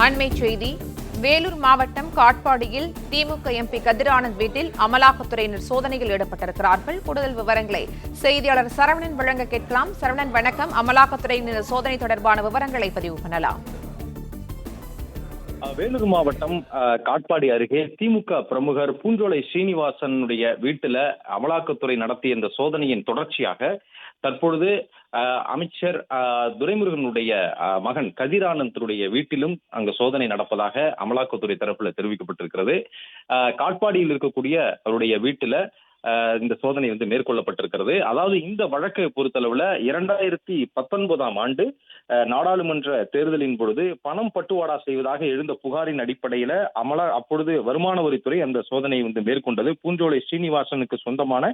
அண்மைச் செய்தி. வேலூர் மாவட்டம் காட்பாடியில் திமுக எம்பி கதிரானந்த் வீட்டில் அமலாக்கத்துறையினர் சோதனையில் ஈடுபட்டிருக்கிறார்கள். கூடுதல் விவரங்களை செய்தியாளர் சரவணன் வழங்க கேட்கலாம். சரவணன், வணக்கம். அமலாக்கத்துறையினர் சோதனை தொடர்பான விவரங்களை பதிவு பண்ணலாம். வேலூர் மாவட்டம் காட்பாடி அருகே திமுக பிரமுகர் பூஞ்சோலை ஸ்ரீனிவாசனுடைய வீட்டுல அமலாக்கத்துறை நடத்திய இந்த சோதனையின் தொடர்ச்சியாக தற்பொழுது அமைச்சர் துரைமுருகனுடைய மகன் கதிரானந்தனுடைய வீட்டிலும் அங்கு சோதனை நடப்பதாக அமலாக்கத்துறை தரப்புல தெரிவிக்கப்பட்டிருக்கிறது. காட்பாடியில் இருக்கக்கூடிய அவருடைய வீட்டுல இந்த சோதனை மேற்கொள்ளப்பட்டிருக்கிறது. அதாவது இந்த வழக்கை பொறுத்தளவுல 2019ஆம் ஆண்டு நாடாளுமன்ற தேர்தலின் பொழுது பணம் பட்டுவாடா செய்வதாக எழுந்த புகாரின் அடிப்படையில அப்பொழுது வருமான வரித்துறை அந்த சோதனை மேற்கொண்டது. பூஞ்சோலை ஸ்ரீனிவாசனுக்கு சொந்தமான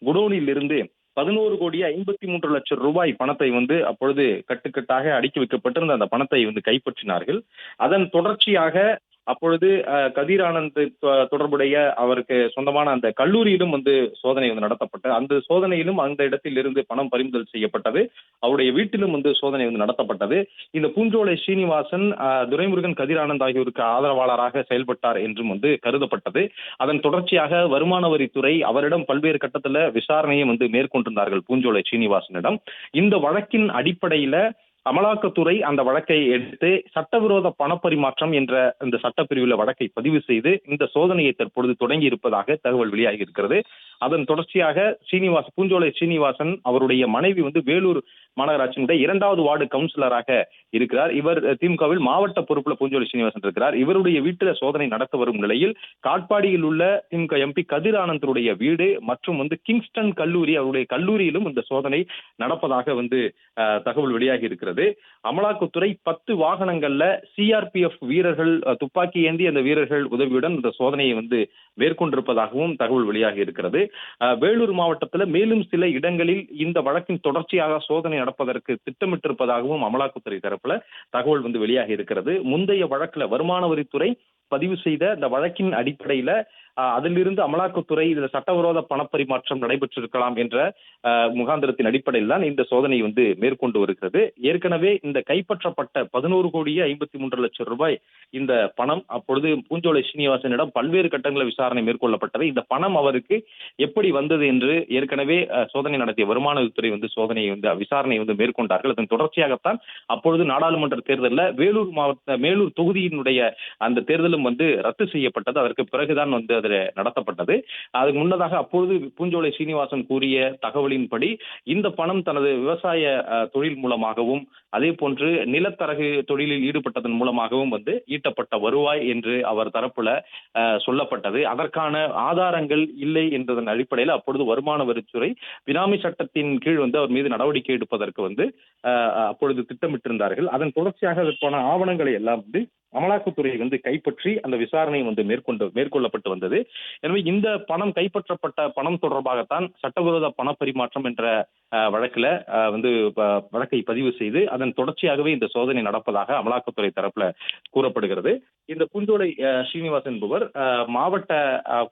குடோனில் இருந்து 11,53,00,000 ரூபாய் பணத்தை அப்பொழுது கட்டுக்கட்டாக அடுக்கி வைக்கப்பட்டிருந்த அந்த பணத்தை கைப்பற்றினார்கள். அதன் தொடர்ச்சியாக அப்பொழுது கதிரானந்த் தொடர்புடைய அவருக்கு சொந்தமான அந்த கல்லூரியிலும் சோதனை நடத்தப்பட்டது. அந்த சோதனையிலும் அந்த இடத்தில் இருந்து பணம் பறிமுதல் செய்யப்பட்டது. அவருடைய வீட்டிலும் சோதனை நடத்தப்பட்டது. இந்த பூஞ்சோலை ஸ்ரீனிவாசன் துரைமுருகன் கதிரானந்த் ஆகியோருக்கு ஆதரவாளராக செயல்பட்டார் என்றும் கருதப்பட்டது. அதன் தொடர்ச்சியாக வருமான வரித்துறை அவரிடம் பல்வேறு கட்டத்துல விசாரணையை மேற்கொண்டிருந்தார்கள் பூஞ்சோலை ஸ்ரீனிவாசனிடம். இந்த வழக்கின் அடிப்படையில அமலாக்கத்துறை அந்த வழக்கை எடுத்து சட்டவிரோத பணப்பரிமாற்றம் என்ற இந்த சட்டப்பிரிவுல வழக்கை பதிவு செய்து இந்த சோதனையை தற்பொழுது தொடங்கி இருப்பதாக தகவல் வெளியாகி இருக்கிறது. அதன் தொடர்ச்சியாக பூஞ்சோலை ஸ்ரீனிவாசன் அவருடைய மனைவி வேலூர் மாநகராட்சியினுடைய 2வது வார்டு கவுன்சிலராக இருக்கிறார். இவர் திமுகவில் மாவட்ட பொறுப்புல பூஞ்சோலை ஸ்ரீனிவாசன் இருக்கிறார். இவருடைய வீட்டுல சோதனை நடத்த வரும் நிலையில் காட்பாடியில் உள்ள திமுக எம்பி கதிரானந்தனுடைய வீடு மற்றும் கிங்ஸ்டன் கல்லூரி அவருடைய கல்லூரியிலும் இந்த சோதனை நடப்பதாக தகவல் வெளியாகி இருக்கிறது. அமலாக்கத்துறை 10 வாகனங்கள்ல சிஆர்பிஎஃப் வீரர்கள் துப்பாக்கி ஏந்தி அந்த வீரர்கள் உதவியுடன் இந்த சோதனையை மேற்கொண்டிருப்பதாகவும் தகவல் வெளியாகி இருக்கிறது. வேலூர் மாவட்டத்தில் மேலும் சில இடங்களில் இந்த வழக்கின் தொடர்ச்சியாக சோதனை நடப்பதற்கு திட்டமிட்டிருப்பதாகவும் அமலாக்கத்துறை தரப்புல தகவல் வெளியாகி இருக்கிறது. முந்தைய வழக்குல வருமான வரித்துறை பதிவு செய்த இந்த வழக்கின் அடிப்படையில அதிலிருந்து அமலாக்கத்துறை இதுல சட்டவிரோத பணப்பரிமாற்றம் நடைபெற்றிருக்கலாம் என்ற முகாந்திரத்தின் அடிப்படையில் தான் இந்த சோதனை மேற்கொண்டு வருகிறது. ஏற்கனவே இந்த கைப்பற்றப்பட்ட 11,53,00,000 ரூபாய் இந்த பணம் அப்பொழுது பூஞ்சோலை ஸ்ரீனிவாசனிடம் பல்வேறு கட்டங்களில் விசாரணை மேற்கொள்ளப்பட்டது. இந்த பணம் அவருக்கு எப்படி வந்தது என்று ஏற்கனவே சோதனை நடத்திய வருமான வரித்துறை சோதனை விசாரணை மேற்கொண்டார்கள். அதன் தொடர்ச்சியாகத்தான் அப்பொழுது நாடாளுமன்ற தேர்தலில் மேலூர் தொகுதியினுடைய அந்த தேர்தலும் ரத்து செய்யப்பட்டது. அதற்கு பிறகுதான் அதில் நடத்தப்பட்டது. அதுக்கு முன்னதாக அப்பொழுது பூஞ்சோலை ஸ்ரீனிவாசன் கூறிய தகவலின்படி இந்த பணம் தனது விவசாய தொழில் மூலமாகவும் அதே போன்று நிலத்தரகு தொழிலில் ஈடுபட்டதன் மூலமாகவும் ஈட்டப்பட்ட வருவாய் என்று அவர் தரப்புல சொல்லப்பட்டது. அதற்கான ஆதாரங்கள் இல்லை என்றதன் அடிப்படையில் அப்பொழுது வருமான வரித்துறை பினாமி சட்டத்தின் கீழ் அவர் மீது நடவடிக்கை எடுப்பதற்கு அப்பொழுது திட்டமிட்டிருந்தார்கள். அதன் தொடர்ச்சியாக அதற்கான ஆவணங்களை எல்லாம் அமலாக்கத்துறை கைப்பற்றி அந்த விசாரணை மேற்கொள்ளப்பட்டு வந்தது. எனவே இந்த பணம் கைப்பற்றப்பட்ட பணம் தொடர்பாகத்தான் சட்டவிரோத பணப்பரிமாற்றம் என்ற வழக்குல வழக்கை பதிவு செய்து அதன் தொடர்ச்சியாகவே இந்த சோதனை நடப்பதாக அமலாக்கத்துறை தரப்புல கூறப்படுகிறது. இந்த பூஞ்சோலை ஸ்ரீனிவாசன் என்பவர் மாவட்ட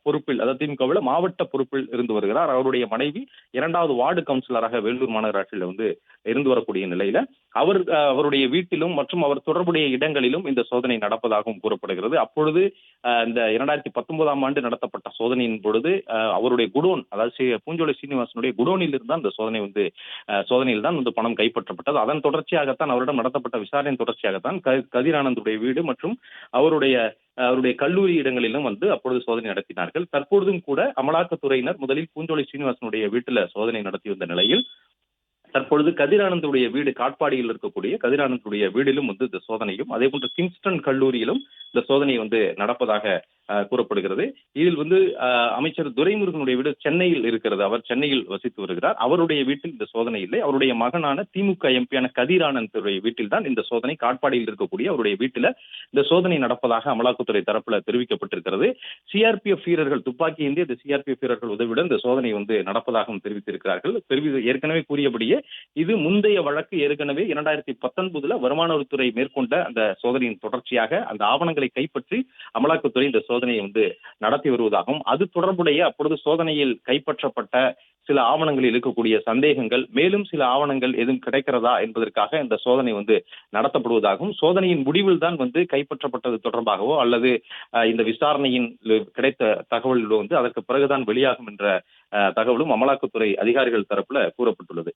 பொறுப்பில், அதாவது திமுகவில் மாவட்ட பொறுப்பில் இருந்து வருகிறார். அவருடைய மனைவி 2வது வார்டு கவுன்சிலராக வேலூர் மாநகராட்சியில் இருந்து வரக்கூடிய நிலையில அவருடைய வீட்டிலும் மற்றும் அவர் தொடர்புடைய இடங்களிலும் இந்த சோதனை நடப்பதாகவும் கூறப்படுகிறது. அப்பொழுது இந்த 2019ஆம் ஆண்டு நடத்தப்பட்ட சோதனையின் பொழுது அவருடைய குடோன், அதாவது பூஞ்சோலை ஸ்ரீனிவாசனுடைய குடோனில் இருந்தால் இந்த சோதனையில் தான் பணம் கைப்பற்றப்பட்டது. அதன் தொடர்ச்சியாகத்தான் அவரிடம் நடத்தப்பட்ட விசாரணையின் தொடர்ச்சியாகத்தான் கதிரானந்துடைய வீடு மற்றும் அவருடைய கல்லூரி இடங்களிலும் அப்பொழுது சோதனை நடத்தினார்கள். தற்பொழுதும் கூட அமலாக்கத்துறையினர் முதலில் பூஞ்சோலை ஸ்ரீனிவாசனுடைய வீட்டில் சோதனை நடத்தி வந்த நிலையில் தற்பொழுது கதிரானந்துடைய வீடு காட்பாடியில் இருக்கக்கூடிய கதிரானந்துடைய வீடிலும் இந்த சோதனையும் அதே போன்று கிங்ஸ்டன் கல்லூரியிலும் இந்த சோதனை நடப்பதாக கூறப்படுகிறது. இதில் அமைச்சர் துரைமுருகனுடைய வீடு சென்னையில் இருக்கிறது. அவர் சென்னையில் வசித்து வருகிறார். அவருடைய வீட்டில் இந்த சோதனை இல்லை. அவருடைய மகனான திமுக எம்பியான கதிரானந்துடைய வீட்டில் தான் இந்த சோதனை காட்பாடியில் இருக்கக்கூடிய அவருடைய வீட்டில் இந்த சோதனை நடப்பதாக அமலாக்கத்துறை தரப்புல தெரிவிக்கப்பட்டிருக்கிறது. சிஆர்பிஎஃப் வீரர்கள் துப்பாக்கி ஏந்தி இந்த சிஆர்பிஎஃப் வீரர்கள் உதவியுடன் இந்த சோதனை நடப்பதாகவும் தெரிவித்திருக்கிறார்கள். ஏற்கனவே கூறியபடியே இது முந்தைய வழக்கு ஏற்கனவே 2019 வருமான வரித்துறை மேற்கொண்ட அந்த சோதனையின் தொடர்ச்சியாக அந்த ஆவணங்களை கைப்பற்றி அமலாக்கத்துறை இந்த சோதனையை நடத்தி வருவதாகவும் அது தொடர்புடைய அப்பொழுது சோதனையில் கைப்பற்றப்பட்ட சில ஆவணங்களில் இருக்கக்கூடிய சந்தேகங்கள், மேலும் சில ஆவணங்கள் எதுவும் கிடைக்கிறதா என்பதற்காக இந்த சோதனை நடத்தப்படுவதாகவும், சோதனையின் முடிவில் தான் கைப்பற்றப்பட்டது தொடர்பாகவோ அல்லது இந்த விசாரணையின் கிடைத்த தகவல்களோ அதற்கு பிறகுதான் வெளியாகும் என்ற தகவலும் அமலாக்கத்துறை அதிகாரிகள் தரப்புல கூறப்பட்டுள்ளது.